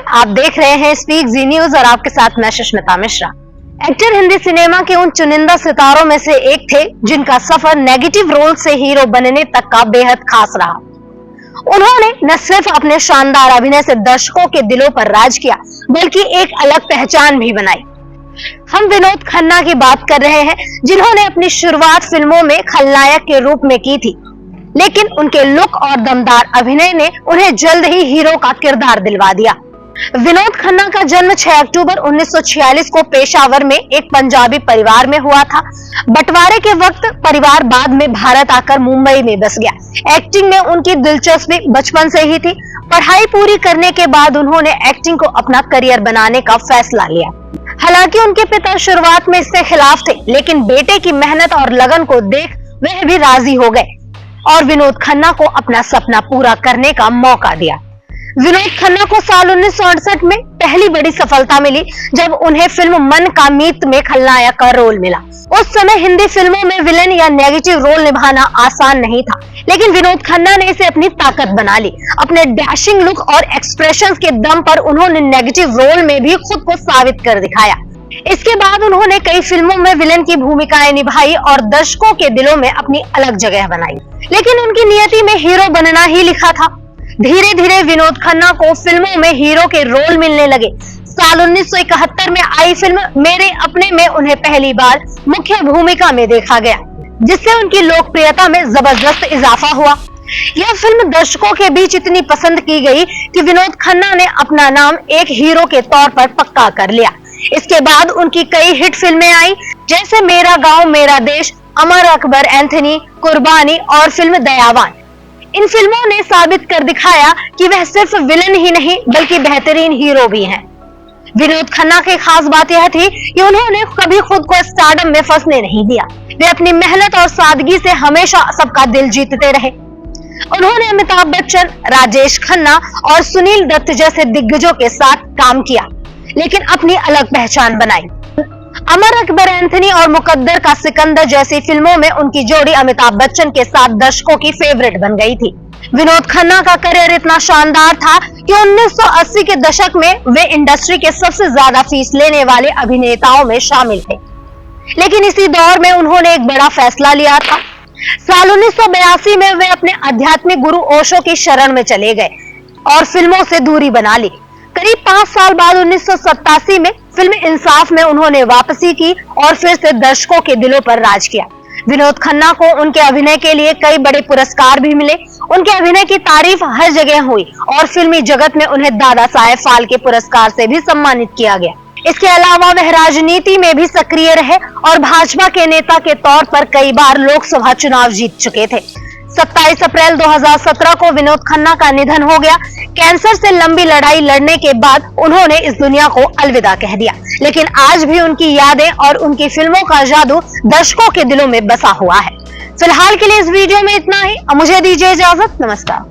आप देख रहे हैं स्पीक जी न्यूज और आपके साथ मैं सुष्मिता मिश्रा। एक्टर हिंदी सिनेमा के उन चुनिंदा सितारों में से एक थे जिनका सफर नेगेटिव रोल से हीरो बनने तक का बेहद खास रहा। उन्होंने न सिर्फ अपने शानदार अभिनय से दर्शकों के दिलों पर राज किया, बल्कि एक अलग पहचान भी बनाई। हम विनोद खन्ना की बात कर रहे हैं, जिन्होंने अपनी शुरुआत फिल्मों में खलनायक के रूप में की थी, लेकिन उनके लुक और दमदार अभिनय ने उन्हें जल्द ही हीरो का किरदार दिलवा दिया। विनोद खन्ना का जन्म 6 अक्टूबर 1946 को पेशावर में एक पंजाबी परिवार में हुआ था। बंटवारे के वक्त परिवार बाद में भारत आकर मुंबई में बस गया। एक्टिंग में उनकी दिलचस्पी बचपन से ही थी। पढ़ाई पूरी करने के बाद उन्होंने एक्टिंग को अपना करियर बनाने का फैसला लिया। हालांकि उनके पिता शुरुआत में इसके खिलाफ थे, लेकिन बेटे की मेहनत और लगन को देख वह भी राजी हो गए और विनोद खन्ना को अपना सपना पूरा करने का मौका दिया। विनोद खन्ना को साल 1968 में पहली बड़ी सफलता मिली जब उन्हें फिल्म मन का मीत में खलनायक का रोल मिला। उस समय हिंदी फिल्मों में विलेन या नेगेटिव रोल निभाना आसान नहीं था, लेकिन विनोद खन्ना ने इसे अपनी ताकत बना ली। अपने डैशिंग लुक और एक्सप्रेशंस के दम पर उन्होंने नेगेटिव रोल में भी खुद को साबित कर दिखाया। इसके बाद उन्होंने कई फिल्मों में विलेन की भूमिकाएं निभाई और दर्शकों के दिलों में अपनी अलग जगह बनाई, लेकिन उनकी नियति में हीरो बनना ही लिखा था। धीरे धीरे विनोद खन्ना को फिल्मों में हीरो के रोल मिलने लगे। साल 1971 में आई फिल्म मेरे अपने में उन्हें पहली बार मुख्य भूमिका में देखा गया, जिससे उनकी लोकप्रियता में जबरदस्त इजाफा हुआ। यह फिल्म दर्शकों के बीच इतनी पसंद की गई कि विनोद खन्ना ने अपना नाम एक हीरो के तौर पर पक्का कर लिया। इसके बाद उनकी कई हिट फिल्में आई, जैसे मेरा गांव मेरा देश, अमर अकबर एंथनी, कुर्बानी और फिल्म दयावान। इन फिल्मों ने साबित कर दिखाया कि वह सिर्फ विलेन ही नहीं बल्कि बेहतरीन हीरो भी हैं। विनोद खन्ना की खास बात यह थी कि उन्होंने कभी खुद को स्टारडम में फंसने नहीं दिया। वे अपनी मेहनत और सादगी से हमेशा सबका दिल जीतते रहे। उन्होंने अमिताभ बच्चन, राजेश खन्ना और सुनील दत्त जैसे दिग्गजों के साथ काम किया, लेकिन अपनी अलग पहचान बनाई। अमर अकबर एंथनी और मुकद्दर का सिकंदर जैसी फिल्मों में उनकी जोड़ी अमिताभ बच्चन के साथ दर्शकों की फेवरेट बन गई थी। विनोद खन्ना का करियर इतना शानदार था कि 1980 के दशक में वे इंडस्ट्री के सबसे ज्यादा फीस लेने वाले अभिनेताओं में शामिल थे। लेकिन इसी दौर में उन्होंने एक बड़ा फैसला लिया था। साल 1982 में वे अपने आध्यात्मिक गुरु ओशो की शरण में चले गए और फिल्मों से दूरी बना ली। करीब 5 साल बाद 1987 में फिल्म इंसाफ में उन्होंने वापसी की और फिर से दर्शकों के दिलों पर राज किया। विनोद खन्ना को उनके अभिनय के लिए कई बड़े पुरस्कार भी मिले। उनके अभिनय की तारीफ हर जगह हुई और फिल्मी जगत में उन्हें दादा साहेब फाल्के पुरस्कार से भी सम्मानित किया गया। इसके अलावा वह राजनीति में भी सक्रिय रहे और भाजपा के नेता के तौर पर कई बार लोकसभा चुनाव जीत चुके थे। 27 अप्रैल 2017 को विनोद खन्ना का निधन हो गया। कैंसर से लंबी लड़ाई लड़ने के बाद उन्होंने इस दुनिया को अलविदा कह दिया, लेकिन आज भी उनकी यादें और उनकी फिल्मों का जादू दर्शकों के दिलों में बसा हुआ है। फिलहाल के लिए इस वीडियो में इतना ही। मुझे दीजिए इजाजत। नमस्कार।